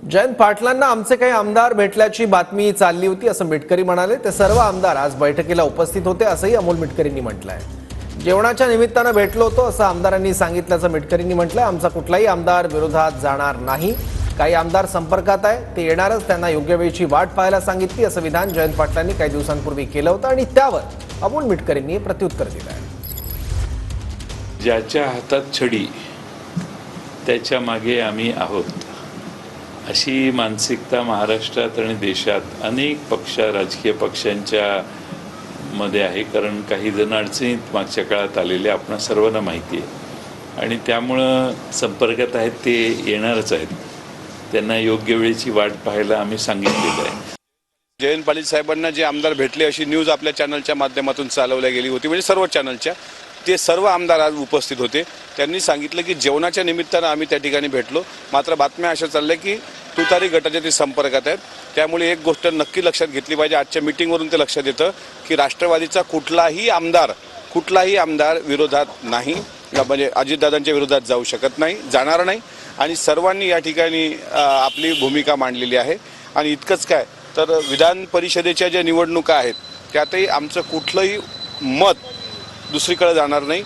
जयंत पाटलांना आमचे काही आमदार भेटल्याची बातमी चालली होती असं मिटकरी म्हणाले। ते सर्व आमदार आज बैठकीला उपस्थित होते असंही अमोल मिटकरींनी म्हटलंय। जेवणाच्या निमित्तानं भेटलो होतो असं आमदारांनी सांगितल्याचं मिटकरींनी म्हटलंय। आमचा कुठलाही आमदार विरोधात जाणार नाही। काही आमदार संपर्कात आहे, ते येणारच, त्यांना योग्य वेळची वाट पाहायला सांगितली असं विधान जयंत पाटलांनी काही दिवसांपूर्वी केलं होतं आणि त्यावर अमोल मिटकरींनी प्रत्युत्तर दिलं आहे। ज्याच्या हातात छडी त्याच्या मागे आम्ही आहोत, अशी मानसिकता महाराष्ट्रात आणि देशात अनेक राजकीय पक्षांच्या मध्ये आहे। कारण काही जण अडचणीत मागच्या काळात आलेले आपण सर्वांना माहिती आहे आणि त्यामुळं संपर्कात आहेत, ते येणारच आहेत। त्यांना योग्य वेळेची वाट पाहायला आम्ही सांगितलेलं आहे। जयंत पाटील साहेबांना जे आमदार भेटले अशी न्यूज आपल्या चॅनलच्या माध्यमातून चालवल्या गेली होती, म्हणजे सर्व चॅनलच्या। ते सर्व आमदार आज उपस्थित होते। त्यांनी सांगितलं की जेवणाच्या निमित्तानं आम्ही त्या ठिकाणी भेटलो, मात्र बातम्या अशा चालल्या की तुतारी गटाच्या ते संपर्कात आहेत। त्यामुळे एक गोष्ट नक्की लक्षात घेतली पाहिजे, आजच्या मीटिंगवरून ते लक्षात येतं की राष्ट्रवादीचा कुठलाही आमदार विरोधात नाही, म्हणजे अजितदादांच्या विरोधात जाऊ शकत नाही, जाणार नाही। आणि सर्वांनी या ठिकाणी आपली भूमिका मांडलेली आहे। आणि इतकंच काय, तर विधान परिषदेच्या ज्या निवडणुका आहेत त्यातही आमचं कुठलंही मत दुसरीकडे जाणार नाही।